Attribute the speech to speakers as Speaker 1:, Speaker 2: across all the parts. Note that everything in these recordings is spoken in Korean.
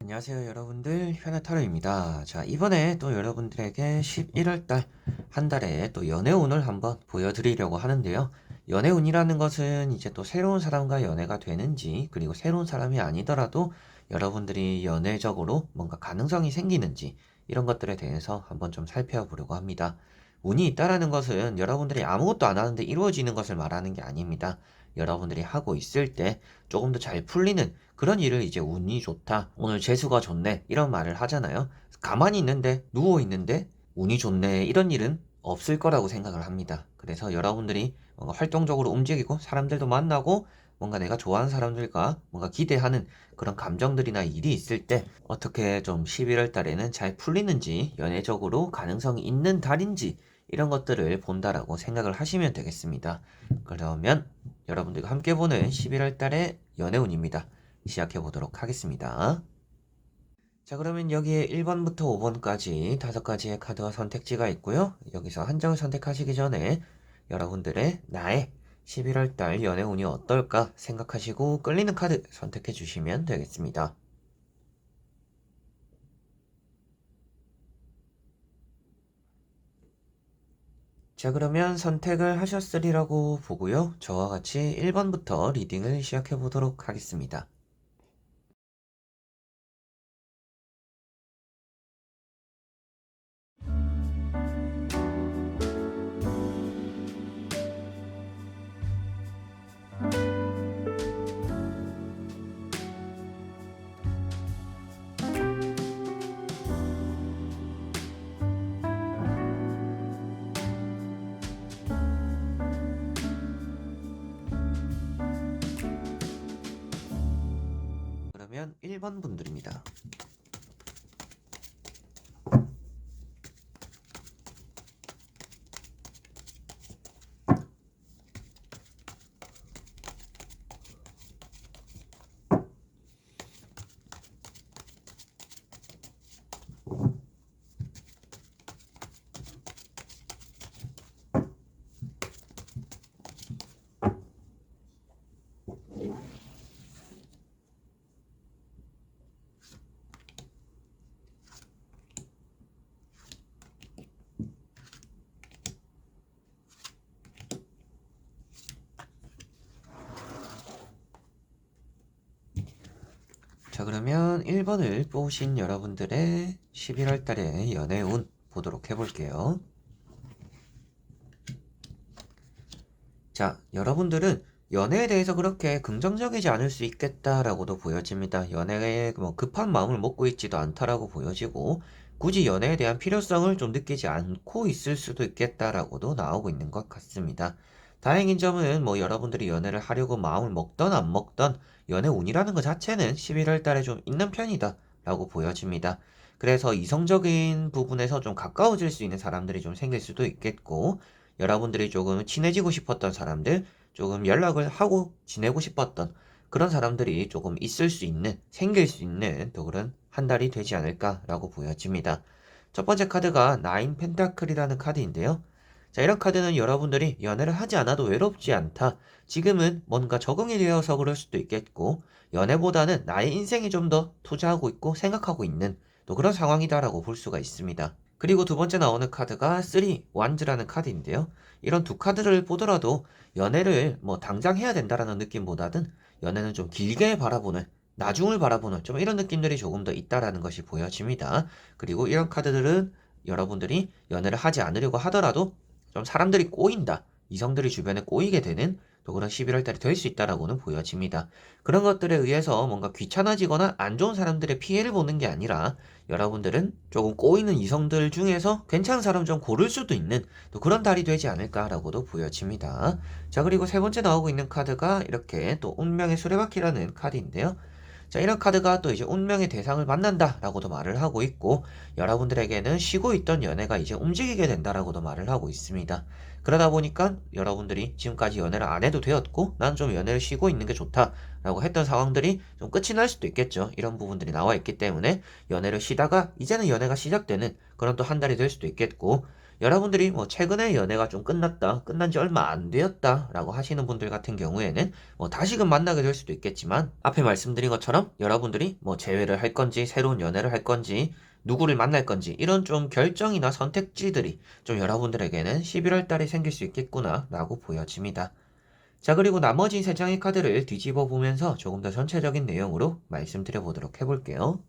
Speaker 1: 안녕하세요 여러분들, 현아타로입니다. 자, 이번에 또 여러분들에게 11월달 한 달에 또 연애운을 한번 보여드리려고 하는데요. 연애운이라는 것은 이제 또 새로운 사람과 연애가 되는지, 그리고 새로운 사람이 아니더라도 여러분들이 연애적으로 뭔가 가능성이 생기는지, 이런 것들에 대해서 한번 좀 살펴보려고 합니다. 운이 있다라는 것은 여러분들이 아무것도 안 하는데 이루어지는 것을 말하는 게 아닙니다. 여러분들이 하고 있을 때 조금 더 잘 풀리는 그런 일을 이제 운이 좋다, 오늘 재수가 좋네, 이런 말을 하잖아요. 가만히 있는데, 누워 있는데 운이 좋네, 이런 일은 없을 거라고 생각을 합니다. 그래서 여러분들이 뭔가 활동적으로 움직이고 사람들도 만나고 뭔가 내가 좋아하는 사람들과 뭔가 기대하는 그런 감정들이나 일이 있을 때 어떻게 좀 11월 달에는 잘 풀리는지, 연애적으로 가능성이 있는 달인지, 이런 것들을 본다라고 생각을 하시면 되겠습니다. 그러면 여러분들과 함께 보는 11월 달의 연애운입니다. 시작해 보도록 하겠습니다. 자, 그러면 여기에 1번부터 5번까지 5가지의 카드와 선택지가 있고요. 여기서 한 장을 선택하시기 전에 여러분들의 나의 11월 달 연애운이 어떨까 생각하시고 끌리는 카드 선택해 주시면 되겠습니다. 자, 그러면 선택을 하셨으리라고 보고요. 저와 같이 1번부터 리딩을 시작해 보도록 하겠습니다. 그러면 1번 분들입니다. 자, 그러면 1번을 뽑으신 여러분들의 11월 달의 연애운 보도록 해볼게요. 자, 여러분들은 연애에 대해서 그렇게 긍정적이지 않을 수 있겠다라고도 보여집니다. 연애에 뭐 급한 마음을 먹고 있지도 않다라고 보여지고, 굳이 연애에 대한 필요성을 좀 느끼지 않고 있을 수도 있겠다라고도 나오고 있는 것 같습니다. 다행인 점은 뭐 여러분들이 연애를 하려고 마음을 먹던 안 먹던 연애 운이라는 것 자체는 11월 달에 좀 있는 편이다 라고 보여집니다. 그래서 이성적인 부분에서 좀 가까워질 수 있는 사람들이 좀 생길 수도 있겠고, 여러분들이 조금 친해지고 싶었던 사람들, 조금 연락을 하고 지내고 싶었던 그런 사람들이 조금 있을 수 있는, 생길 수 있는 또 그런 한 달이 되지 않을까라고 보여집니다. 첫 번째 카드가 나인 펜타클이라는 카드인데요. 자, 이런 카드는 여러분들이 연애를 하지 않아도 외롭지 않다, 지금은 뭔가 적응이 되어서 그럴 수도 있겠고, 연애보다는 나의 인생에 좀 더 투자하고 있고 생각하고 있는 또 그런 상황이다라고 볼 수가 있습니다. 그리고 두 번째 나오는 카드가 3 완즈라는 카드인데요. 이런 두 카드를 보더라도 연애를 뭐 당장 해야 된다라는 느낌보다는 연애는 좀 길게 바라보는, 나중을 바라보는 좀 이런 느낌들이 조금 더 있다라는 것이 보여집니다. 그리고 이런 카드들은 여러분들이 연애를 하지 않으려고 하더라도 좀 사람들이 꼬인다, 이성들이 주변에 꼬이게 되는 또 그런 11월 달이 될 수 있다라고는 보여집니다. 그런 것들에 의해서 뭔가 귀찮아지거나 안 좋은 사람들의 피해를 보는 게 아니라 여러분들은 조금 꼬이는 이성들 중에서 괜찮은 사람 좀 고를 수도 있는 또 그런 달이 되지 않을까라고도 보여집니다. 자, 그리고 세 번째 나오고 있는 카드가 이렇게 또 운명의 수레바퀴라는 카드인데요. 자, 이런 카드가 또 이제 운명의 대상을 만난다라고도 말을 하고 있고, 여러분들에게는 쉬고 있던 연애가 이제 움직이게 된다라고도 말을 하고 있습니다. 그러다 보니까 여러분들이 지금까지 연애를 안 해도 되었고, 난 좀 연애를 쉬고 있는 게 좋다라고 했던 상황들이 좀 끝이 날 수도 있겠죠. 이런 부분들이 나와 있기 때문에 연애를 쉬다가 이제는 연애가 시작되는 그런 또 한 달이 될 수도 있겠고, 여러분들이 뭐 최근에 연애가 좀 끝났다, 끝난 지 얼마 안 되었다 라고 하시는 분들 같은 경우에는 뭐 다시금 만나게 될 수도 있겠지만 앞에 말씀드린 것처럼 여러분들이 뭐 재회를 할 건지 새로운 연애를 할 건지 누구를 만날 건지 이런 좀 결정이나 선택지들이 좀 여러분들에게는 11월 달에 생길 수 있겠구나 라고 보여집니다. 자, 그리고 나머지 3장의 카드를 뒤집어 보면서 조금 더 전체적인 내용으로 말씀드려 보도록 해볼게요.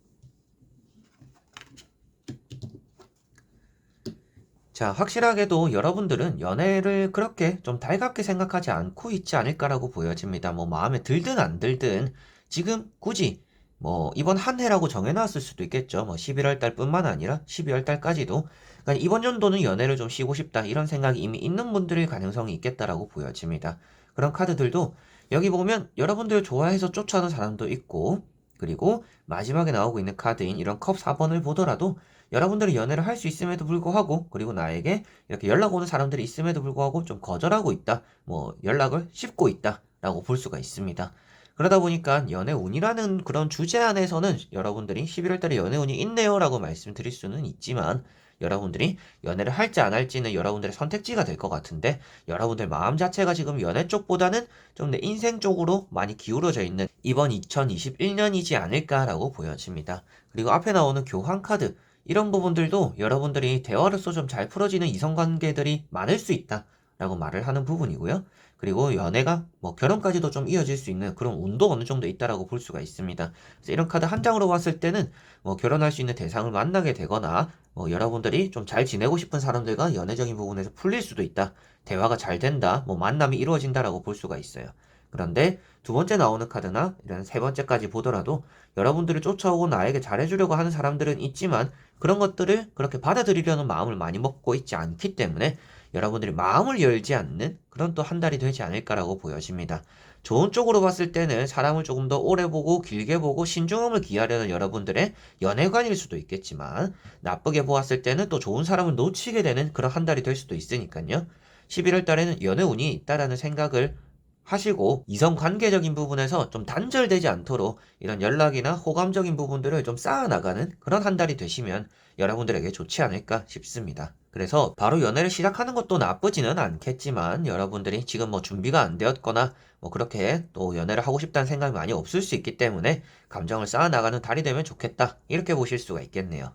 Speaker 1: 자, 확실하게도 여러분들은 연애를 그렇게 좀 달갑게 생각하지 않고 있지 않을까라고 보여집니다. 뭐 마음에 들든 안 들든 지금 굳이 뭐 이번 한 해라고 정해놨을 수도 있겠죠. 뭐 11월 달뿐만 아니라 12월 달까지도. 그러니까 이번 연도는 연애를 좀 쉬고 싶다 이런 생각이 이미 있는 분들일 가능성이 있겠다라고 보여집니다. 그런 카드들도 여기 보면 여러분들 좋아해서 쫓아오는 사람도 있고, 그리고 마지막에 나오고 있는 카드인 이런 컵 4번을 보더라도 여러분들이 연애를 할 수 있음에도 불구하고, 그리고 나에게 이렇게 연락 오는 사람들이 있음에도 불구하고 좀 거절하고 있다, 뭐 연락을 씹고 있다 라고 볼 수가 있습니다. 그러다 보니까 연애운이라는 그런 주제 안에서는 여러분들이 11월 달에 연애운이 있네요 라고 말씀드릴 수는 있지만, 여러분들이 연애를 할지 안 할지는 여러분들의 선택지가 될 것 같은데, 여러분들 마음 자체가 지금 연애 쪽보다는 좀 내 인생 쪽으로 많이 기울어져 있는 이번 2021년이지 않을까라고 보여집니다. 그리고 앞에 나오는 교환 카드, 이런 부분들도 여러분들이 대화로서 좀 잘 풀어지는 이성관계들이 많을 수 있다 라고 말을 하는 부분이고요. 그리고 연애가 뭐 결혼까지도 좀 이어질 수 있는 그런 운도 어느 정도 있다라고 볼 수가 있습니다. 그래서 이런 카드 한 장으로 봤을 때는 뭐 결혼할 수 있는 대상을 만나게 되거나, 뭐 여러분들이 좀 잘 지내고 싶은 사람들과 연애적인 부분에서 풀릴 수도 있다, 대화가 잘 된다, 뭐 만남이 이루어진다라고 볼 수가 있어요. 그런데 두 번째 나오는 카드나 이런 세 번째까지 보더라도 여러분들을 쫓아오고 나에게 잘해주려고 하는 사람들은 있지만, 그런 것들을 그렇게 받아들이려는 마음을 많이 먹고 있지 않기 때문에 여러분들이 마음을 열지 않는 그런 또 한 달이 되지 않을까라고 보여집니다. 좋은 쪽으로 봤을 때는 사람을 조금 더 오래 보고 길게 보고 신중함을 기하려는 여러분들의 연애관일 수도 있겠지만, 나쁘게 보았을 때는 또 좋은 사람을 놓치게 되는 그런 한 달이 될 수도 있으니까요. 11월 달에는 연애운이 있다라는 생각을 하시고, 이성 관계적인 부분에서 좀 단절되지 않도록 이런 연락이나 호감적인 부분들을 좀 쌓아나가는 그런 한 달이 되시면 여러분들에게 좋지 않을까 싶습니다. 그래서 바로 연애를 시작하는 것도 나쁘지는 않겠지만, 여러분들이 지금 뭐 준비가 안 되었거나 뭐 그렇게 또 연애를 하고 싶다는 생각이 많이 없을 수 있기 때문에 감정을 쌓아나가는 달이 되면 좋겠다, 이렇게 보실 수가 있겠네요.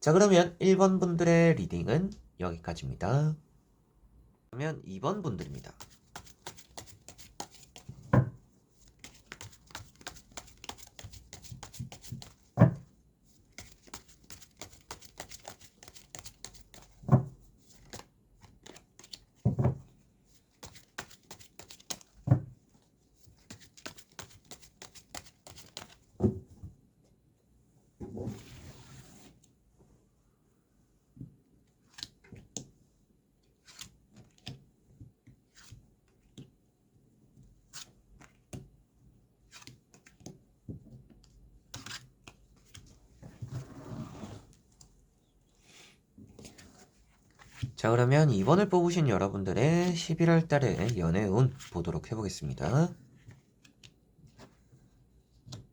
Speaker 1: 자, 그러면 1번 분들의 리딩은 여기까지입니다. 그러면 2번 분들입니다. 자, 그러면 2번을 뽑으신 여러분들의 11월 달의 연애운 보도록 해보겠습니다.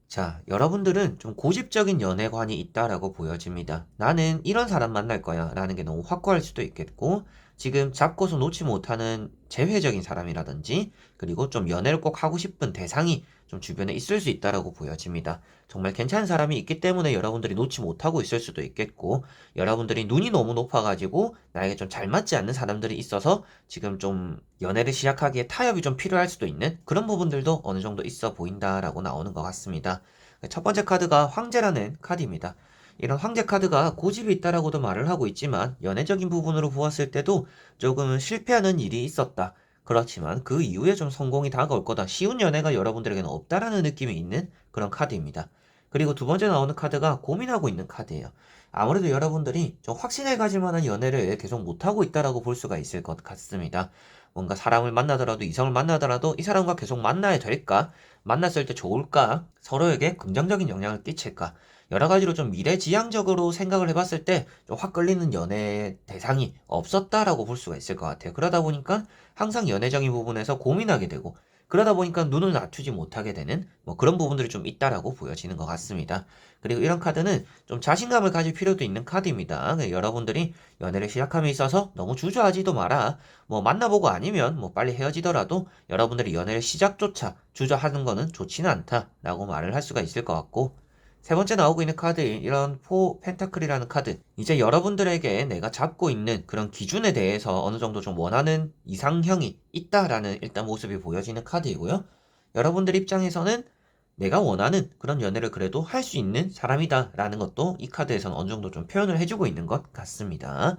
Speaker 1: 자, 여러분들은 좀 고집적인 연애관이 있다라고 보여집니다. 나는 이런 사람 만날 거야 라는 게 너무 확고할 수도 있겠고, 지금 잡고서 놓지 못하는 재회적인 사람이라든지, 그리고 좀 연애를 꼭 하고 싶은 대상이 좀 주변에 있을 수 있다라고 보여집니다. 정말 괜찮은 사람이 있기 때문에 여러분들이 놓지 못하고 있을 수도 있겠고, 여러분들이 눈이 너무 높아가지고 나에게 좀 잘 맞지 않는 사람들이 있어서 지금 좀 연애를 시작하기에 타협이 좀 필요할 수도 있는 그런 부분들도 어느 정도 있어 보인다라고 나오는 것 같습니다. 첫 번째 카드가 황제라는 카드입니다. 이런 황제 카드가 고집이 있다라고도 말을 하고 있지만, 연애적인 부분으로 보았을 때도 조금은 실패하는 일이 있었다, 그렇지만 그 이후에 좀 성공이 다가올 거다, 쉬운 연애가 여러분들에게는 없다라는 느낌이 있는 그런 카드입니다. 그리고 두 번째 나오는 카드가 고민하고 있는 카드예요. 아무래도 여러분들이 좀 확신을 가질 만한 연애를 계속 못하고 있다라고 볼 수가 있을 것 같습니다. 뭔가 사람을 만나더라도, 이성을 만나더라도 이 사람과 계속 만나야 될까? 만났을 때 좋을까? 서로에게 긍정적인 영향을 끼칠까? 여러 가지로 좀 미래지향적으로 생각을 해봤을 때 좀 확 끌리는 연애 대상이 없었다라고 볼 수가 있을 것 같아요. 그러다 보니까 항상 연애적인 부분에서 고민하게 되고, 그러다 보니까 눈을 낮추지 못하게 되는 뭐 그런 부분들이 좀 있다라고 보여지는 것 같습니다. 그리고 이런 카드는 좀 자신감을 가질 필요도 있는 카드입니다. 여러분들이 연애를 시작함에 있어서 너무 주저하지도 마라. 뭐 만나보고 아니면 뭐 빨리 헤어지더라도 여러분들이 연애를 시작조차 주저하는 거는 좋지는 않다라고 말을 할 수가 있을 것 같고, 세 번째 나오고 있는 카드인 이런 포 펜타클이라는 카드. 이제 여러분들에게 내가 잡고 있는 그런 기준에 대해서 어느 정도 좀 원하는 이상형이 있다라는 일단 모습이 보여지는 카드이고요. 여러분들 입장에서는 내가 원하는 그런 연애를 그래도 할 수 있는 사람이다라는 것도 이 카드에서는 어느 정도 좀 표현을 해주고 있는 것 같습니다.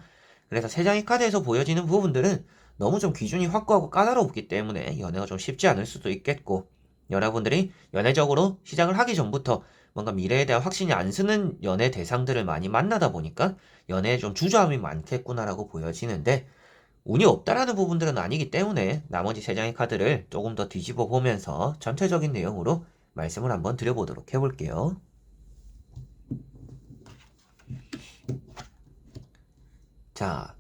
Speaker 1: 그래서 세 장의 카드에서 보여지는 부분들은 너무 좀 기준이 확고하고 까다롭기 때문에 연애가 좀 쉽지 않을 수도 있겠고, 여러분들이 연애적으로 시작을 하기 전부터 뭔가 미래에 대한 확신이 안 서는 연애 대상들을 많이 만나다 보니까 연애에 좀 주저함이 많겠구나라고 보여지는데, 운이 없다라는 부분들은 아니기 때문에 나머지 세 장의 카드를 조금 더 뒤집어 보면서 전체적인 내용으로 말씀을 한번 드려보도록 해볼게요. 자,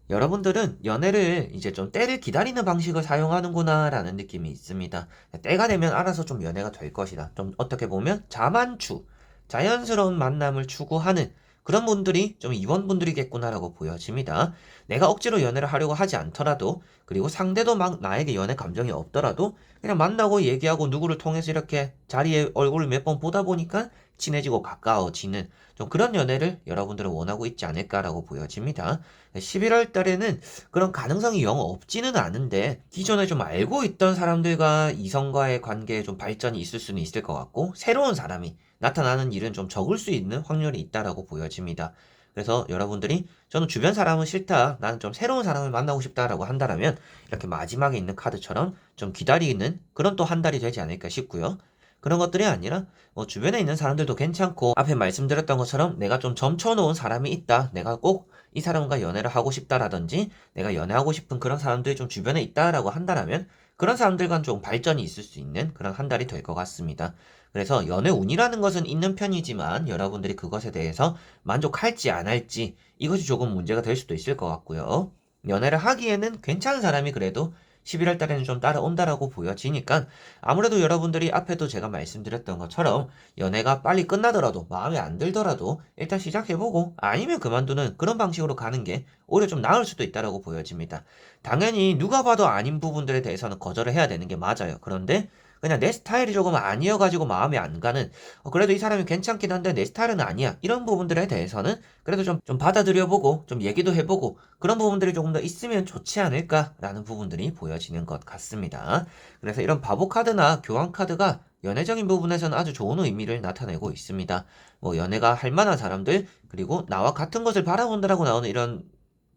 Speaker 1: 여러분들은 연애를 이제 좀 때를 기다리는 방식을 사용하는구나 라는 느낌이 있습니다. 때가 되면 알아서 좀 연애가 될 것이다. 좀 어떻게 보면 자만추, 자연스러운 만남을 추구하는 그런 분들이 좀 이번 분들이겠구나라고 보여집니다. 내가 억지로 연애를 하려고 하지 않더라도, 그리고 상대도 막 나에게 연애 감정이 없더라도 그냥 만나고 얘기하고 누구를 통해서 이렇게 자리에 얼굴을 몇 번 보다 보니까 친해지고 가까워지는 좀 그런 연애를 여러분들은 원하고 있지 않을까라고 보여집니다. 11월 달에는 그런 가능성이 영 없지는 않은데, 기존에 좀 알고 있던 사람들과 이성과의 관계에 좀 발전이 있을 수는 있을 것 같고, 새로운 사람이 나타나는 일은 좀 적을 수 있는 확률이 있다라고 보여집니다. 그래서 여러분들이 저는 주변 사람은 싫다, 나는 좀 새로운 사람을 만나고 싶다라고 한다면 이렇게 마지막에 있는 카드처럼 좀 기다리는 그런 또 한 달이 되지 않을까 싶고요. 그런 것들이 아니라 뭐 주변에 있는 사람들도 괜찮고, 앞에 말씀드렸던 것처럼 내가 좀 점쳐놓은 사람이 있다, 내가 꼭 이 사람과 연애를 하고 싶다라든지 내가 연애하고 싶은 그런 사람들이 좀 주변에 있다라고 한다면 그런 사람들과는 좀 발전이 있을 수 있는 그런 한 달이 될 것 같습니다. 그래서 연애 운이라는 것은 있는 편이지만 여러분들이 그것에 대해서 만족할지 안 할지 이것이 조금 문제가 될 수도 있을 것 같고요. 연애를 하기에는 괜찮은 사람이 그래도 11월 달에는 좀 따라온다라고 보여지니까, 아무래도 여러분들이 앞에도 제가 말씀드렸던 것처럼 연애가 빨리 끝나더라도 마음에 안 들더라도 일단 시작해보고 아니면 그만두는 그런 방식으로 가는 게 오히려 좀 나을 수도 있다라고 보여집니다. 당연히 누가 봐도 아닌 부분들에 대해서는 거절을 해야 되는 게 맞아요. 그런데 그냥 내 스타일이 조금 아니어가지고 마음에 안 가는, 그래도 이 사람이 괜찮긴 한데 내 스타일은 아니야, 이런 부분들에 대해서는 그래도 좀 받아들여보고 좀 얘기도 해보고 그런 부분들이 조금 더 있으면 좋지 않을까라는 부분들이 보여지는 것 같습니다. 그래서 이런 바보 카드나 교환 카드가 연애적인 부분에서는 아주 좋은 의미를 나타내고 있습니다. 뭐 연애가 할 만한 사람들, 그리고 나와 같은 것을 바라본다라고 나오는 이런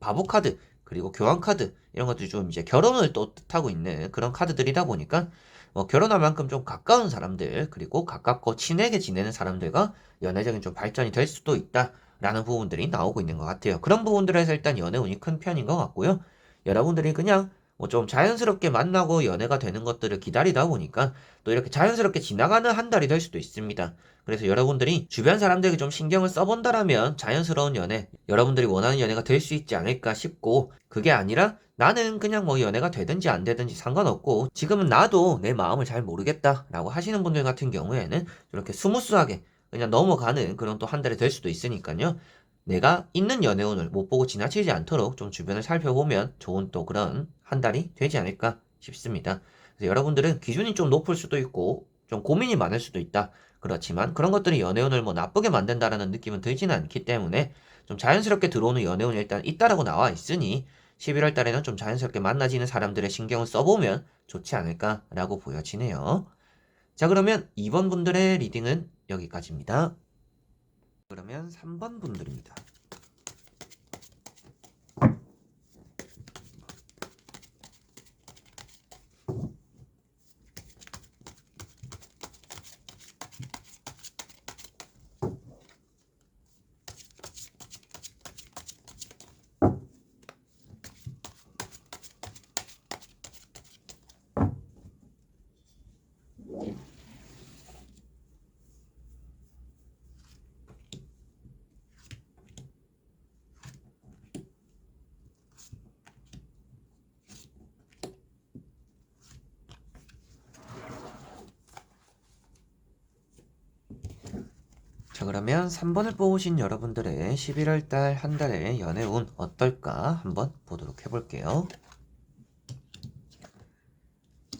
Speaker 1: 바보 카드, 그리고 교환 카드, 이런 것들이 좀 이제 결혼을 또 뜻하고 있는 그런 카드들이다 보니까 결혼할 만큼 좀 가까운 사람들, 그리고 가깝고 친하게 지내는 사람들과 연애적인 좀 발전이 될 수도 있다라는 부분들이 나오고 있는 것 같아요. 그런 부분들에서 일단 연애 운이 큰 편인 것 같고요. 여러분들이 그냥 뭐 좀 자연스럽게 만나고 연애가 되는 것들을 기다리다 보니까 또 이렇게 자연스럽게 지나가는 한 달이 될 수도 있습니다. 그래서 여러분들이 주변 사람들에게 좀 신경을 써본다라면 자연스러운 연애, 여러분들이 원하는 연애가 될 수 있지 않을까 싶고, 그게 아니라 나는 그냥 뭐 연애가 되든지 안 되든지 상관없고 지금은 나도 내 마음을 잘 모르겠다라고 하시는 분들 같은 경우에는 이렇게 스무스하게 그냥 넘어가는 그런 또 한 달이 될 수도 있으니까요. 내가 있는 연애운을 못 보고 지나치지 않도록 좀 주변을 살펴보면 좋은 또 그런 한 달이 되지 않을까 싶습니다. 그래서 여러분들은 기준이 좀 높을 수도 있고 좀 고민이 많을 수도 있다. 그렇지만 그런 것들이 연애운을 뭐 나쁘게 만든다라는 느낌은 들지는 않기 때문에 좀 자연스럽게 들어오는 연애운이 일단 있다라고 나와 있으니 11월 달에는 좀 자연스럽게 만나지는 사람들의 신경을 써보면 좋지 않을까라고 보여지네요. 자, 그러면 2번 분들의 리딩은 여기까지입니다. 그러면 3번 분들입니다. 자, 그러면 3번을 뽑으신 여러분들의 11월 달 한 달의 연애운 어떨까 한번 보도록 해볼게요.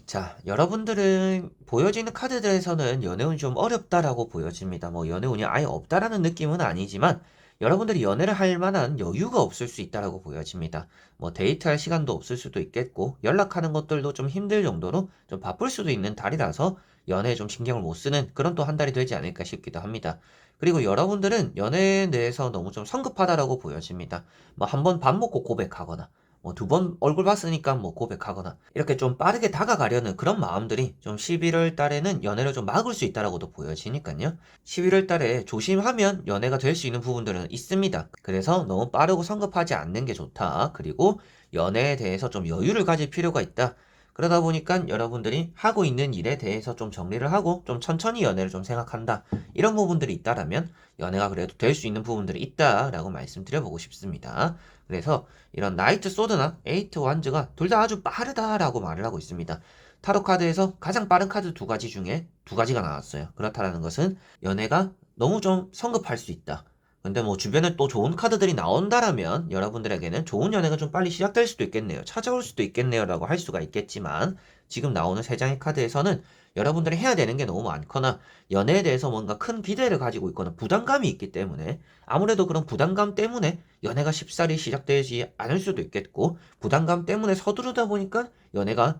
Speaker 1: 자, 여러분들은 보여지는 카드들에서는 연애운이 좀 어렵다라고 보여집니다. 뭐 연애운이 아예 없다라는 느낌은 아니지만 여러분들이 연애를 할 만한 여유가 없을 수 있다라고 보여집니다. 뭐 데이트할 시간도 없을 수도 있겠고 연락하는 것들도 좀 힘들 정도로 좀 바쁠 수도 있는 달이라서 연애에 좀 신경을 못 쓰는 그런 또 한 달이 되지 않을까 싶기도 합니다. 그리고 여러분들은 연애에 대해서 너무 좀 성급하다라고 보여집니다. 뭐 한 번 밥 먹고 고백하거나 뭐 두 번 얼굴 봤으니까 뭐 고백하거나 이렇게 좀 빠르게 다가가려는 그런 마음들이 좀 11월 달에는 연애를 좀 막을 수 있다라고도 보여지니까요. 11월 달에 조심하면 연애가 될 수 있는 부분들은 있습니다. 그래서 너무 빠르고 성급하지 않는 게 좋다. 그리고 연애에 대해서 좀 여유를 가질 필요가 있다. 그러다 보니까 여러분들이 하고 있는 일에 대해서 좀 정리를 하고 좀 천천히 연애를 좀 생각한다. 이런 부분들이 있다라면 연애가 그래도 될 수 있는 부분들이 있다라고 말씀드려보고 싶습니다. 그래서 이런 나이트 소드나 에이트 완즈가 둘 다 아주 빠르다라고 말을 하고 있습니다. 타로 카드에서 가장 빠른 카드 두 가지 중에 두 가지가 나왔어요. 그렇다라는 것은 연애가 너무 좀 성급할 수 있다. 근데 뭐 주변에 또 좋은 카드들이 나온다라면 여러분들에게는 좋은 연애가 좀 빨리 시작될 수도 있겠네요. 찾아올 수도 있겠네요. 라고 할 수가 있겠지만 지금 나오는 세 장의 카드에서는 여러분들이 해야 되는 게 너무 많거나 연애에 대해서 뭔가 큰 기대를 가지고 있거나 부담감이 있기 때문에 아무래도 그런 부담감 때문에 연애가 쉽사리 시작되지 않을 수도 있겠고 부담감 때문에 서두르다 보니까 연애가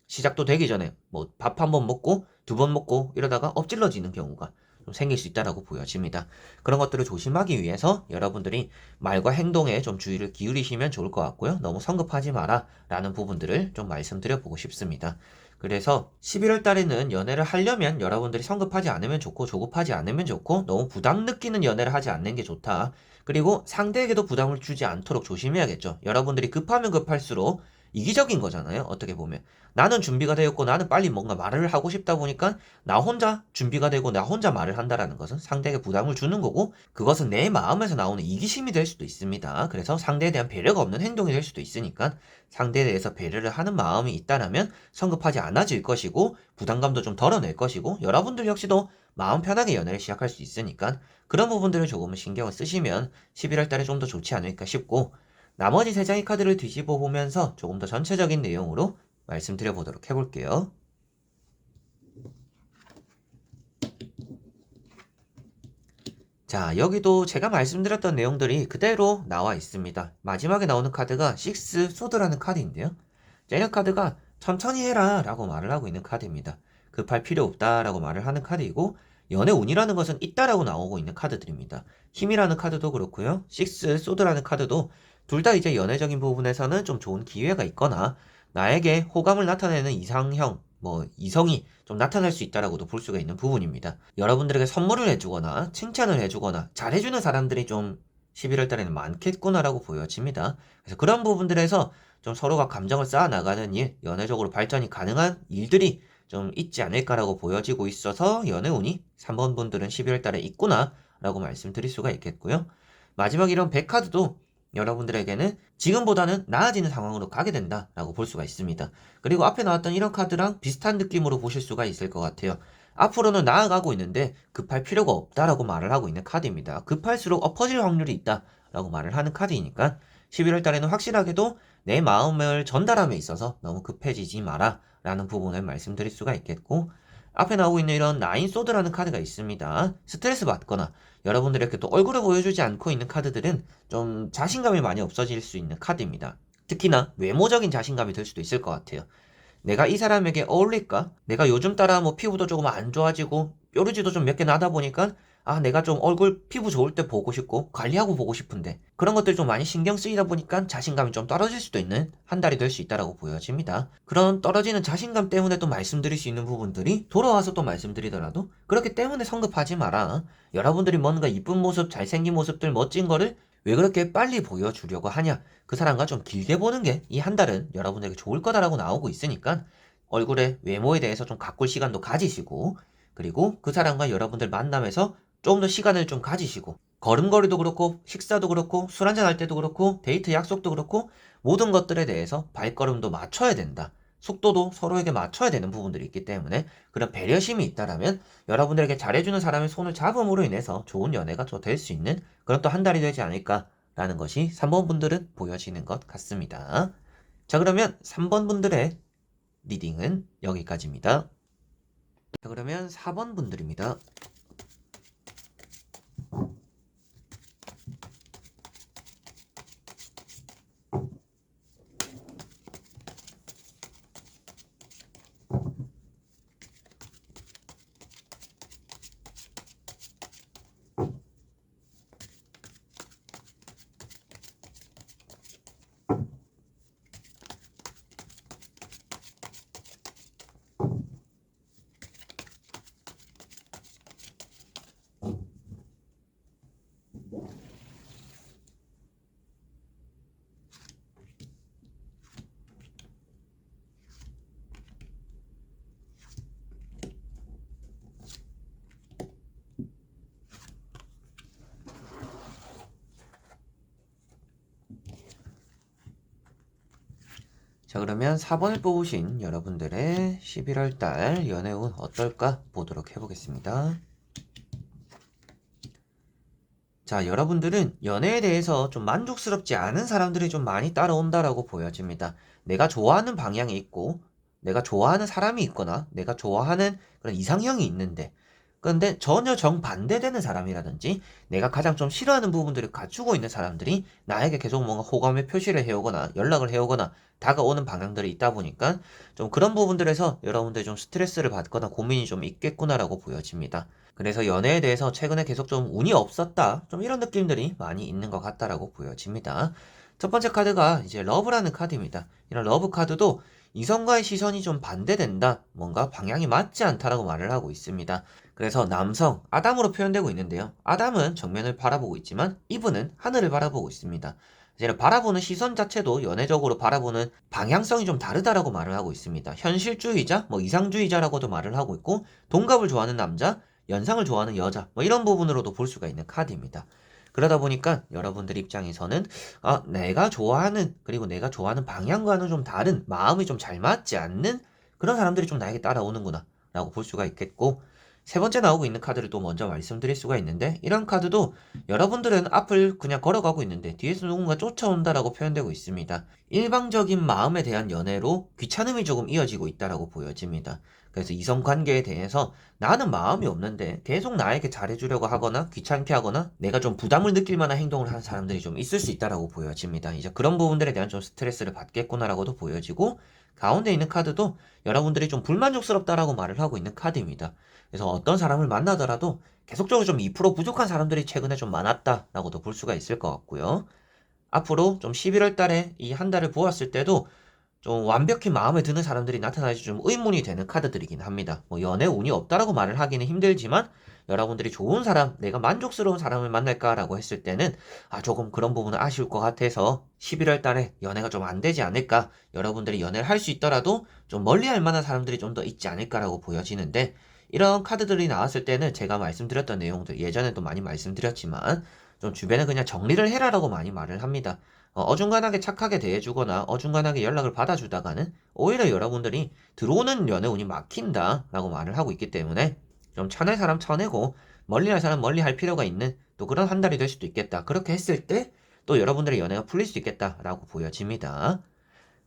Speaker 1: 시작도 되기 전에 뭐 밥 한 번 먹고 두 번 먹고 이러다가 엎질러지는 경우가 좀 생길 수 있다라고 보여집니다. 그런 것들을 조심하기 위해서 여러분들이 말과 행동에 좀 주의를 기울이시면 좋을 것 같고요. 너무 성급하지 마라 라는 부분들을 좀 말씀드려 보고 싶습니다. 그래서 11월 달에는 연애를 하려면 여러분들이 성급하지 않으면 좋고 조급하지 않으면 좋고 너무 부담 느끼는 연애를 하지 않는 게 좋다. 그리고 상대에게도 부담을 주지 않도록 조심해야겠죠. 여러분들이 급하면 급할수록 이기적인 거잖아요. 어떻게 보면. 나는 준비가 되었고 나는 빨리 뭔가 말을 하고 싶다 보니까 나 혼자 준비가 되고 나 혼자 말을 한다라는 것은 상대에게 부담을 주는 거고 그것은 내 마음에서 나오는 이기심이 될 수도 있습니다. 그래서 상대에 대한 배려가 없는 행동이 될 수도 있으니까 상대에 대해서 배려를 하는 마음이 있다라면 성급하지 않아질 것이고 부담감도 좀 덜어낼 것이고 여러분들 역시도 마음 편하게 연애를 시작할 수 있으니까 그런 부분들을 조금은 신경을 쓰시면 11월 달에 좀 더 좋지 않을까 싶고 나머지 세 장의 카드를 뒤집어 보면서 조금 더 전체적인 내용으로 말씀드려 보도록 해볼게요. 자, 여기도 제가 말씀드렸던 내용들이 그대로 나와 있습니다. 마지막에 나오는 카드가 6 소드라는 카드인데요. 이런 카드가 천천히 해라 라고 말을 하고 있는 카드입니다. 급할 필요 없다 라고 말을 하는 카드이고 연애 운이라는 것은 있다라고 나오고 있는 카드들입니다. 힘이라는 카드도 그렇고요. 6 소드라는 카드도 둘 다 이제 연애적인 부분에서는 좀 좋은 기회가 있거나 나에게 호감을 나타내는 이상형, 뭐 이성이 좀 나타날 수 있다라고도 볼 수가 있는 부분입니다. 여러분들에게 선물을 해주거나 칭찬을 해주거나 잘해주는 사람들이 좀 11월 달에는 많겠구나라고 보여집니다. 그래서 그런 부분들에서 좀 서로가 감정을 쌓아 나가는 일, 연애적으로 발전이 가능한 일들이 좀 있지 않을까라고 보여지고 있어서 연애운이 3번 분들은 12월 달에 있구나라고 말씀드릴 수가 있겠고요. 마지막 이런 백카드도 여러분들에게는 지금보다는 나아지는 상황으로 가게 된다라고 볼 수가 있습니다. 그리고 앞에 나왔던 이런 카드랑 비슷한 느낌으로 보실 수가 있을 것 같아요. 앞으로는 나아가고 있는데 급할 필요가 없다라고 말을 하고 있는 카드입니다. 급할수록 엎어질 확률이 있다라고 말을 하는 카드이니까 11월 달에는 확실하게도 내 마음을 전달함에 있어서 너무 급해지지 마라 라는 부분을 말씀드릴 수가 있겠고 앞에 나오고 있는 이런 나인 소드라는 카드가 있습니다. 스트레스 받거나 여러분들에게 또 얼굴을 보여주지 않고 있는 카드들은 좀 자신감이 많이 없어질 수 있는 카드입니다. 특히나 외모적인 자신감이 들 수도 있을 것 같아요. 내가 이 사람에게 어울릴까? 내가 요즘 따라 뭐 피부도 조금 안 좋아지고 뾰루지도 좀 몇 개 나다 보니까 아 내가 좀 얼굴 피부 좋을 때 보고 싶고 관리하고 보고 싶은데 그런 것들 좀 많이 신경 쓰이다 보니까 자신감이 좀 떨어질 수도 있는 한 달이 될 수 있다라고 보여집니다. 그런 떨어지는 자신감 때문에 또 말씀드릴 수 있는 부분들이 돌아와서 또 말씀드리더라도 그렇기 때문에 성급하지 마라. 여러분들이 뭔가 이쁜 모습, 잘생긴 모습들, 멋진 거를 왜 그렇게 빨리 보여주려고 하냐? 그 사람과 좀 길게 보는 게 이 한 달은 여러분들에게 좋을 거다라고 나오고 있으니까 얼굴의 외모에 대해서 좀 가꿀 시간도 가지시고 그리고 그 사람과 여러분들 만남에서 조금 더 시간을 좀 가지시고 걸음걸이도 그렇고 식사도 그렇고 술 한잔 할 때도 그렇고 데이트 약속도 그렇고 모든 것들에 대해서 발걸음도 맞춰야 된다. 속도도 서로에게 맞춰야 되는 부분들이 있기 때문에 그런 배려심이 있다라면 여러분들에게 잘해주는 사람의 손을 잡음으로 인해서 좋은 연애가 더 될 수 있는 그런 또 한 달이 되지 않을까라는 것이 3번 분들은 보여지는 것 같습니다. 자, 그러면 3번 분들의 리딩은 여기까지입니다. 자, 그러면 4번 분들입니다. 자, 그러면 4번을 뽑으신 여러분들의 11월 달 연애운 어떨까 보도록 해보겠습니다. 자, 여러분들은 연애에 대해서 좀 만족스럽지 않은 사람들이 좀 많이 따라온다라고 보여집니다. 내가 좋아하는 방향이 있고, 내가 좋아하는 사람이 있거나, 내가 좋아하는 그런 이상형이 있는데, 그런데 전혀 정반대되는 사람이라든지, 내가 가장 좀 싫어하는 부분들을 갖추고 있는 사람들이 나에게 계속 뭔가 호감의 표시를 해오거나, 연락을 해오거나, 다가오는 방향들이 있다 보니까, 좀 그런 부분들에서 여러분들이 좀 스트레스를 받거나 고민이 좀 있겠구나라고 보여집니다. 그래서 연애에 대해서 최근에 계속 좀 운이 없었다. 좀 이런 느낌들이 많이 있는 것 같다라고 보여집니다. 첫 번째 카드가 이제 러브라는 카드입니다. 이런 러브 카드도 이성과의 시선이 좀 반대된다. 뭔가 방향이 맞지 않다라고 말을 하고 있습니다. 그래서 남성, 아담으로 표현되고 있는데요. 아담은 정면을 바라보고 있지만 이브는 하늘을 바라보고 있습니다. 이제 바라보는 시선 자체도 연애적으로 바라보는 방향성이 좀 다르다라고 말을 하고 있습니다. 현실주의자, 뭐 이상주의자라고도 말을 하고 있고 동갑을 좋아하는 남자, 연상을 좋아하는 여자 뭐 이런 부분으로도 볼 수가 있는 카드입니다. 그러다 보니까 여러분들 입장에서는 내가 좋아하는 그리고 내가 좋아하는 방향과는 좀 다른 마음이 좀 잘 맞지 않는 그런 사람들이 좀 나에게 따라오는구나 라고 볼 수가 있겠고 세 번째 나오고 있는 카드를 또 먼저 말씀드릴 수가 있는데 이런 카드도 여러분들은 앞을 그냥 걸어가고 있는데 뒤에서 누군가 쫓아온다라고 표현되고 있습니다. 일방적인 마음에 대한 연애로 귀찮음이 조금 이어지고 있다라고 보여집니다. 그래서 이성 관계에 대해서 나는 마음이 없는데 계속 나에게 잘해주려고 하거나 귀찮게 하거나 내가 좀 부담을 느낄 만한 행동을 하는 사람들이 좀 있을 수 있다라고 보여집니다. 이제 그런 부분들에 대한 좀 스트레스를 받겠구나라고도 보여지고 가운데 있는 카드도 여러분들이 좀 불만족스럽다라고 말을 하고 있는 카드입니다. 그래서 어떤 사람을 만나더라도 계속적으로 좀 2% 부족한 사람들이 최근에 좀 많았다라고도 볼 수가 있을 것 같고요. 앞으로 좀 11월 달에 이 한 달을 보았을 때도 좀 완벽히 마음에 드는 사람들이 나타나지 좀 의문이 되는 카드들이긴 합니다. 뭐 연애 운이 없다라고 말을 하기는 힘들지만 여러분들이 좋은 사람, 내가 만족스러운 사람을 만날까라고 했을 때는 조금 그런 부분은 아쉬울 것 같아서 11월 달에 연애가 좀 안 되지 않을까, 여러분들이 연애를 할 수 있더라도 좀 멀리 할 만한 사람들이 좀 더 있지 않을까라고 보여지는데 이런 카드들이 나왔을 때는 제가 말씀드렸던 내용들 예전에도 많이 말씀드렸지만 좀 주변에 그냥 정리를 해라라고 많이 말을 합니다. 어중간하게 착하게 대해주거나 어중간하게 연락을 받아주다가는 오히려 여러분들이 들어오는 연애운이 막힌다라고 말을 하고 있기 때문에 좀 쳐낼 사람 쳐내고 멀리 할 사람 멀리 할 필요가 있는 또 그런 한 달이 될 수도 있겠다. 그렇게 했을 때 또 여러분들의 연애가 풀릴 수 있겠다라고 보여집니다.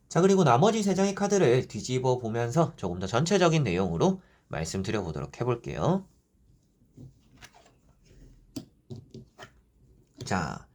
Speaker 1: 자, 그리고 나머지 세 장의 카드를 뒤집어 보면서 조금 더 전체적인 내용으로 말씀드려 보도록 해볼게요. 자,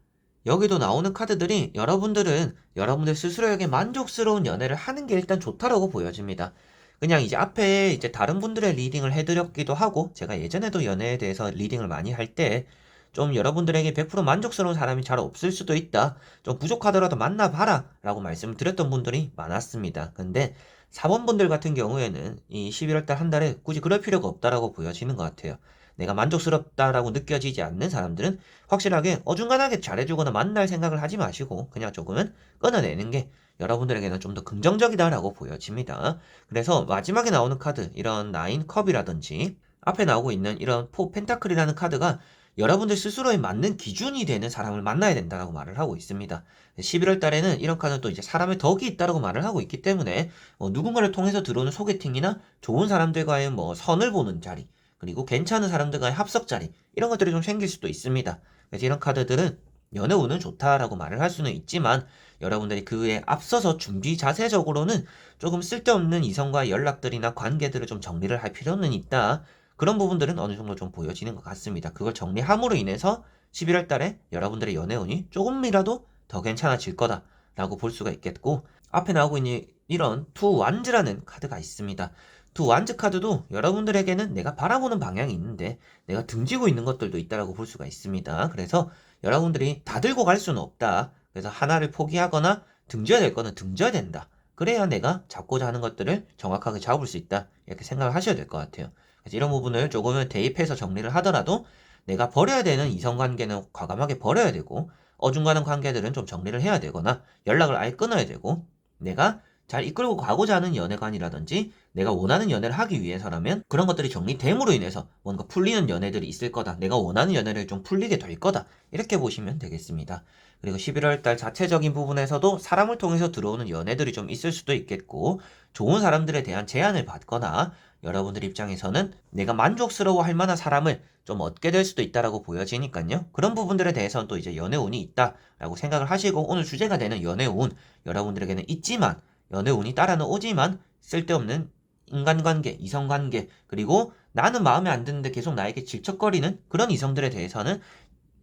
Speaker 1: 여기도 나오는 카드들이 여러분들은 여러분들 스스로에게 만족스러운 연애를 하는 게 일단 좋다라고 보여집니다. 그냥 이제 앞에 이제 다른 분들의 리딩을 해드렸기도 하고, 제가 예전에도 연애에 대해서 리딩을 많이 할 때, 좀 여러분들에게 100% 만족스러운 사람이 잘 없을 수도 있다. 좀 부족하더라도 만나봐라. 라고 말씀을 드렸던 분들이 많았습니다. 근데 4번 분들 같은 경우에는 이 11월 달 한 달에 굳이 그럴 필요가 없다라고 보여지는 것 같아요. 내가 만족스럽다라고 느껴지지 않는 사람들은 확실하게 어중간하게 잘해주거나 만날 생각을 하지 마시고 그냥 조금은 끊어내는 게 여러분들에게는 좀 더 긍정적이다라고 보여집니다. 그래서 마지막에 나오는 카드 이런 나인 컵이라든지 앞에 나오고 있는 이런 포 펜타클이라는 카드가 여러분들 스스로에 맞는 기준이 되는 사람을 만나야 된다라고 말을 하고 있습니다. 11월 달에는 이런 카드는 또 이제 사람의 덕이 있다라고 말을 하고 있기 때문에 누군가를 통해서 들어오는 소개팅이나 좋은 사람들과의 선을 보는 자리, 그리고 괜찮은 사람들과의 합석 자리, 이런 것들이 좀 생길 수도 있습니다. 그래서 이런 카드들은 연애 운은 좋다라고 말을 할 수는 있지만 여러분들이 그에 앞서서 준비 자세적으로는 조금 쓸데없는 이성과의 연락들이나 관계들을 좀 정리를 할 필요는 있다. 그런 부분들은 어느 정도 좀 보여지는 것 같습니다. 그걸 정리함으로 인해서 11월 달에 여러분들의 연애운이 조금이라도 더 괜찮아질 거다라고 볼 수가 있겠고, 앞에 나오고 있는 이런 투 완즈라는 카드가 있습니다. 투 완즈 카드도 여러분들에게는 내가 바라보는 방향이 있는데 내가 등지고 있는 것들도 있다라고 볼 수가 있습니다. 그래서 여러분들이 다 들고 갈 수는 없다. 그래서 하나를 포기하거나 등져야 될 거는 등져야 된다. 그래야 내가 잡고자 하는 것들을 정확하게 잡을 수 있다. 이렇게 생각을 하셔야 될 것 같아요. 그래서 이런 부분을 조금은 대입해서 정리를 하더라도 내가 버려야 되는 이성관계는 과감하게 버려야 되고, 어중간한 관계들은 좀 정리를 해야 되거나 연락을 아예 끊어야 되고, 내가 잘 이끌고 가고자 하는 연애관이라든지 내가 원하는 연애를 하기 위해서라면 그런 것들이 정리됨으로 인해서 뭔가 풀리는 연애들이 있을 거다. 내가 원하는 연애를 좀 풀리게 될 거다. 이렇게 보시면 되겠습니다. 그리고 11월 달 자체적인 부분에서도 사람을 통해서 들어오는 연애들이 좀 있을 수도 있겠고, 좋은 사람들에 대한 제안을 받거나 여러분들 입장에서는 내가 만족스러워 할 만한 사람을 좀 얻게 될 수도 있다라고 보여지니까요. 그런 부분들에 대해서는 또 이제 연애운이 있다라고 생각을 하시고, 오늘 주제가 되는 연애운 여러분들에게는 있지만, 연애운이 따라는 오지만 쓸데없는 인간관계, 이성관계, 그리고 나는 마음에 안 드는데 계속 나에게 질척거리는 그런 이성들에 대해서는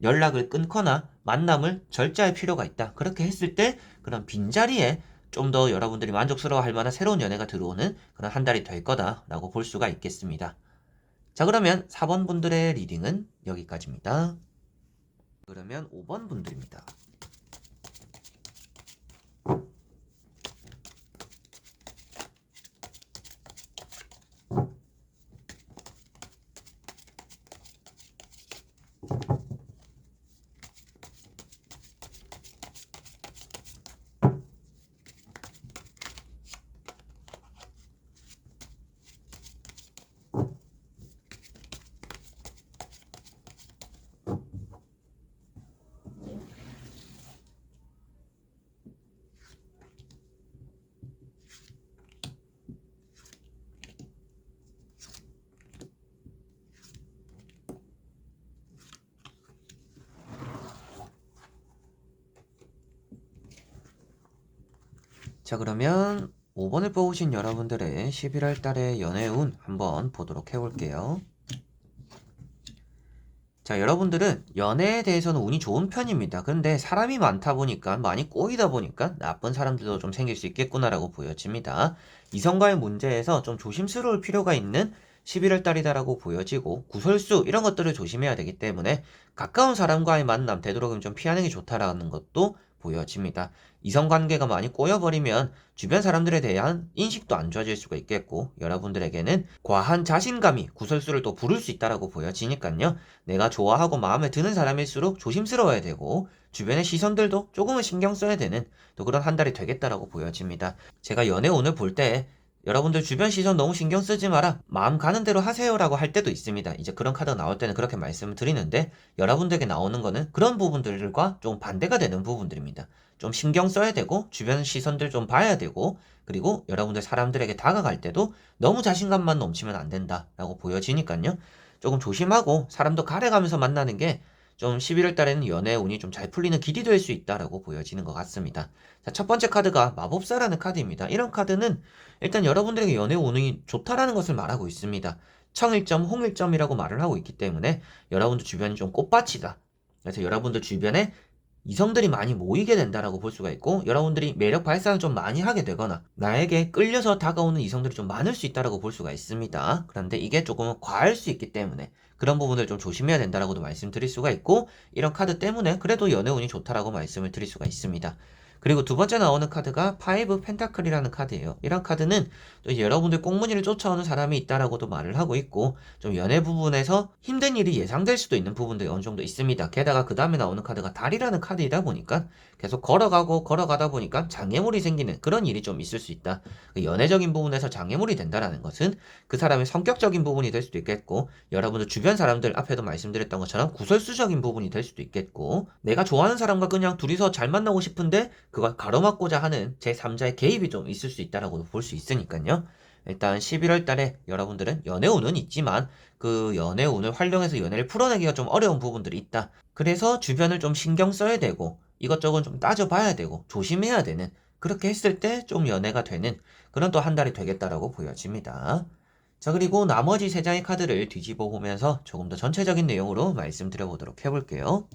Speaker 1: 연락을 끊거나 만남을 절제할 필요가 있다. 그렇게 했을 때 그런 빈자리에 좀 더 여러분들이 만족스러워 할 만한 새로운 연애가 들어오는 그런 한 달이 될 거다라고 볼 수가 있겠습니다. 자, 그러면 4번 분들의 리딩은 여기까지입니다. 그러면 5번 분들입니다. 자, 그러면 5번을 뽑으신 여러분들의 11월 달의 연애운 한번 보도록 해볼게요. 자, 여러분들은 연애에 대해서는 운이 좋은 편입니다. 그런데 사람이 많다 보니까, 많이 꼬이다 보니까 나쁜 사람들도 좀 생길 수 있겠구나라고 보여집니다. 이성과의 문제에서 좀 조심스러울 필요가 있는 11월 달이다라고 보여지고, 구설수 이런 것들을 조심해야 되기 때문에 가까운 사람과의 만남 되도록이면 좀 피하는 게 좋다라는 것도 보여집니다. 이성관계가 많이 꼬여버리면 주변 사람들에 대한 인식도 안 좋아질 수가 있겠고, 여러분들에게는 과한 자신감이 구설수를 또 부를 수 있다라고 보여지니까요. 내가 좋아하고 마음에 드는 사람일수록 조심스러워야 되고, 주변의 시선들도 조금은 신경 써야 되는 또 그런 한 달이 되겠다라고 보여집니다. 제가 연애 운을 볼 때 여러분들 주변 시선 너무 신경 쓰지 마라, 마음 가는 대로 하세요라고 할 때도 있습니다. 이제 그런 카드가 나올 때는 그렇게 말씀을 드리는데, 여러분들에게 나오는 거는 그런 부분들과 좀 반대가 되는 부분들입니다. 좀 신경 써야 되고, 주변 시선들 좀 봐야 되고, 그리고 여러분들 사람들에게 다가갈 때도 너무 자신감만 넘치면 안 된다라고 보여지니까요. 조금 조심하고 사람도 가려가면서 만나는 게 좀 11월 달에는 연애 운이 좀 잘 풀리는 길이 될 수 있다라고 보여지는 것 같습니다. 자, 첫 번째 카드가 마법사라는 카드입니다. 이런 카드는 일단 여러분들에게 연애 운이 좋다라는 것을 말하고 있습니다. 청일점, 홍일점이라고 말을 하고 있기 때문에 여러분들 주변이 좀 꽃밭이다. 그래서 여러분들 주변에 이성들이 많이 모이게 된다라고 볼 수가 있고, 여러분들이 매력 발산을 좀 많이 하게 되거나 나에게 끌려서 다가오는 이성들이 좀 많을 수 있다라고 볼 수가 있습니다. 그런데 이게 조금은 과할 수 있기 때문에 그런 부분을 좀 조심해야 된다라고도 말씀드릴 수가 있고, 이런 카드 때문에 그래도 연애 운이 좋다라고 말씀을 드릴 수가 있습니다. 그리고 두 번째 나오는 카드가 파이브 펜타클이라는 카드예요. 이런 카드는 또 이제 여러분들 꽁무니를 쫓아오는 사람이 있다라고도 말을 하고 있고 좀 연애 부분에서 힘든 일이 예상될 수도 있는 부분도 어느 정도 있습니다. 게다가 그 다음에 나오는 카드가 달이라는 카드이다 보니까 계속 걸어가다 보니까 장애물이 생기는 그런 일이 좀 있을 수 있다. 그 연애적인 부분에서 장애물이 된다라는 것은 그 사람의 성격적인 부분이 될 수도 있겠고 여러분들 주변 사람들 앞에도 말씀드렸던 것처럼 구설수적인 부분이 될 수도 있겠고 내가 좋아하는 사람과 그냥 둘이서 잘 만나고 싶은데 그걸 가로막고자 하는 제3자의 개입이 좀 있을 수 있다라고 볼 수 있으니까요. 일단 11월 달에 여러분들은 연애운은 있지만 그 연애운을 활용해서 연애를 풀어내기가 좀 어려운 부분들이 있다. 그래서 주변을 좀 신경 써야 되고 이것저것 좀 따져봐야 되고 조심해야 되는 그렇게 했을 때 좀 연애가 되는 그런 또 한 달이 되겠다라고 보여집니다. 자, 그리고 나머지 세 장의 카드를 뒤집어 보면서 조금 더 전체적인 내용으로 말씀드려 보도록 해볼게요.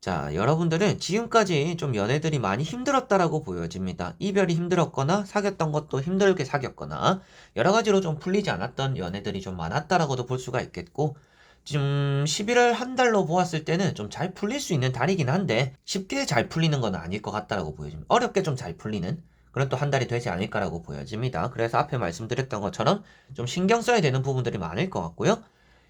Speaker 1: 자, 여러분들은 지금까지 좀 연애들이 많이 힘들었다라고 보여집니다. 이별이 힘들었거나 사귀었던 것도 힘들게 사귀었거나 여러 가지로 좀 풀리지 않았던 연애들이 좀 많았다라고도 볼 수가 있겠고 지금 11월 한 달로 보았을 때는 좀 잘 풀릴 수 있는 달이긴 한데 쉽게 잘 풀리는 건 아닐 것 같다라고 보여집니다. 어렵게 좀 잘 풀리는 그런 또 한 달이 되지 않을까라고 보여집니다. 그래서 앞에 말씀드렸던 것처럼 좀 신경 써야 되는 부분들이 많을 것 같고요.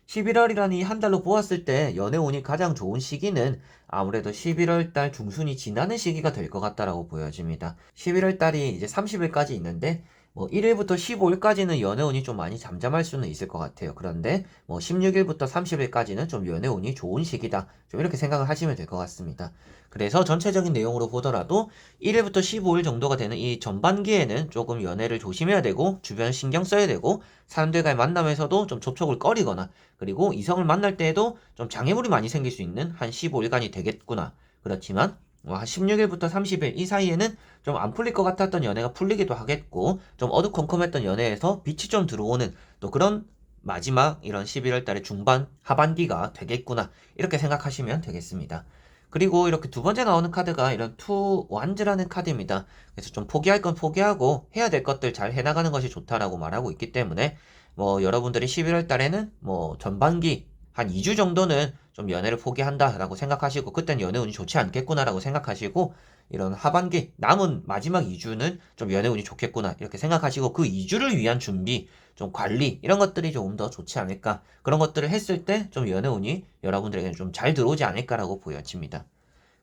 Speaker 1: 11월이라는 이 한 달로 보았을 때 연애운이 가장 좋은 시기는 아무래도 11월 달 중순이 지나는 시기가 될 것 같다라고 보여집니다. 11월 달이 이제 30일까지 있는데 뭐 1일부터 15일까지는 연애운이 좀 많이 잠잠할 수는 있을 것 같아요. 그런데 뭐 16일부터 30일까지는 좀 연애운이 좋은 시기다. 좀 이렇게 생각을 하시면 될 것 같습니다. 그래서 전체적인 내용으로 보더라도 1일부터 15일 정도가 되는 이 전반기에는 조금 연애를 조심해야 되고 주변 신경 써야 되고 사람들과의 만남에서도 좀 접촉을 꺼리거나 그리고 이성을 만날 때에도 좀 장애물이 많이 생길 수 있는 한 15일간이 되겠구나. 그렇지만 한 16일부터 30일 이 사이에는 좀 안 풀릴 것 같았던 연애가 풀리기도 하겠고 좀 어두컴컴했던 연애에서 빛이 좀 들어오는 또 그런 마지막 이런 11월 달의 중반 하반기가 되겠구나 이렇게 생각하시면 되겠습니다. 그리고 이렇게 두 번째 나오는 카드가 이런 투 완즈라는 카드입니다. 그래서 좀 포기할 건 포기하고 해야 될 것들 잘 해나가는 것이 좋다라고 말하고 있기 때문에 뭐 여러분들이 11월 달에는 뭐 전반기 한 2주 정도는 좀 연애를 포기한다라고 생각하시고 그땐 연애운이 좋지 않겠구나라고 생각하시고 이런 하반기 남은 마지막 2주는 좀 연애운이 좋겠구나 이렇게 생각하시고 그 2주를 위한 준비 좀 관리 이런 것들이 조금 더 좋지 않을까 그런 것들을 했을 때 좀 연애운이 여러분들에게는 좀 잘 들어오지 않을까라고 보여집니다.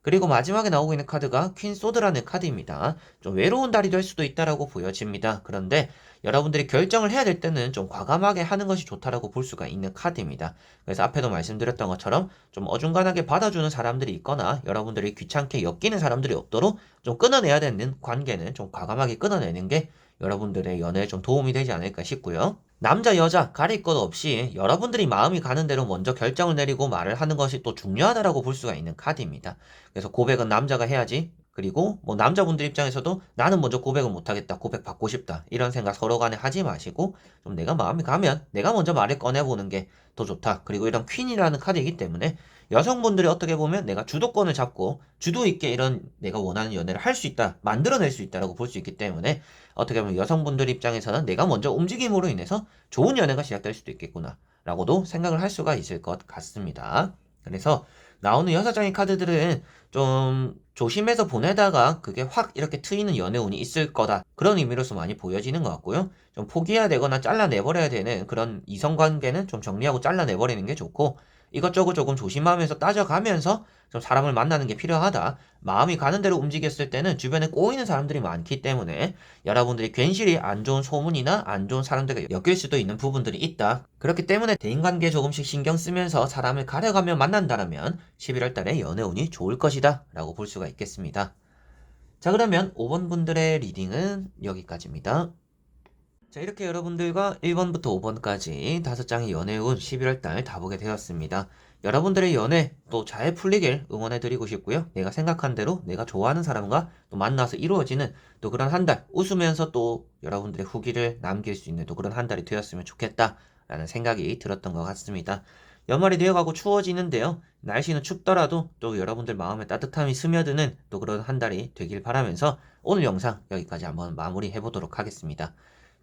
Speaker 1: 그리고 마지막에 나오고 있는 카드가 퀸 소드라는 카드입니다. 좀 외로운 달이 될 수도 있다라고 보여집니다. 그런데 여러분들이 결정을 해야 될 때는 좀 과감하게 하는 것이 좋다라고 볼 수가 있는 카드입니다. 그래서 앞에도 말씀드렸던 것처럼 좀 어중간하게 받아주는 사람들이 있거나 여러분들이 귀찮게 엮이는 사람들이 없도록 좀 끊어내야 되는 관계는 좀 과감하게 끊어내는 게 여러분들의 연애에 좀 도움이 되지 않을까 싶고요. 남자, 여자 가릴 것 없이 여러분들이 마음이 가는 대로 먼저 결정을 내리고 말을 하는 것이 또 중요하다라고 볼 수가 있는 카드입니다. 그래서 고백은 남자가 해야지. 그리고 뭐 남자분들 입장에서도 나는 먼저 고백을 못하겠다. 고백 받고 싶다. 이런 생각 서로 간에 하지 마시고 좀 내가 마음이 가면 내가 먼저 말을 꺼내보는 게 더 좋다. 그리고 이런 퀸이라는 카드이기 때문에 여성분들이 어떻게 보면 내가 주도권을 잡고 주도 있게 이런 내가 원하는 연애를 할 수 있다. 만들어낼 수 있다라고 볼 수 있기 때문에 어떻게 보면 여성분들 입장에서는 내가 먼저 움직임으로 인해서 좋은 연애가 시작될 수도 있겠구나. 라고도 생각을 할 수가 있을 것 같습니다. 그래서 나오는 6장의 카드들은 좀 조심해서 보내다가 그게 확 이렇게 트이는 연애운이 있을 거다. 그런 의미로서 많이 보여지는 것 같고요. 좀 포기해야 되거나 잘라내버려야 되는 그런 이성관계는 좀 정리하고 잘라내버리는 게 좋고 이것저것 조금 조심하면서 따져가면서 좀 사람을 만나는 게 필요하다. 마음이 가는 대로 움직였을 때는 주변에 꼬이는 사람들이 많기 때문에 여러분들이 괜시리 안 좋은 소문이나 안 좋은 사람들과 엮일 수도 있는 부분들이 있다. 그렇기 때문에 대인관계에 조금씩 신경 쓰면서 사람을 가려가며 만난다면 11월 달에 연애운이 좋을 것이다 라고 볼 수가 있겠습니다. 자, 그러면 5번 분들의 리딩은 여기까지입니다. 자, 이렇게 여러분들과 1번부터 5번까지 5장의 연애운 11월달 다 보게 되었습니다. 여러분들의 연애 또 잘 풀리길 응원해드리고 싶고요. 내가 생각한 대로 내가 좋아하는 사람과 또 만나서 이루어지는 또 그런 한 달, 웃으면서 또 여러분들의 후기를 남길 수 있는 또 그런 한 달이 되었으면 좋겠다라는 생각이 들었던 것 같습니다. 연말이 되어가고 추워지는데요. 날씨는 춥더라도 또 여러분들 마음에 따뜻함이 스며드는 또 그런 한 달이 되길 바라면서 오늘 영상 여기까지 한번 마무리해보도록 하겠습니다.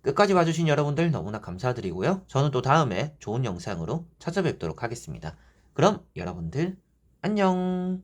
Speaker 1: 끝까지 봐주신 여러분들 너무나 감사드리고요. 저는 또 다음에 좋은 영상으로 찾아뵙도록 하겠습니다. 그럼 여러분들 안녕.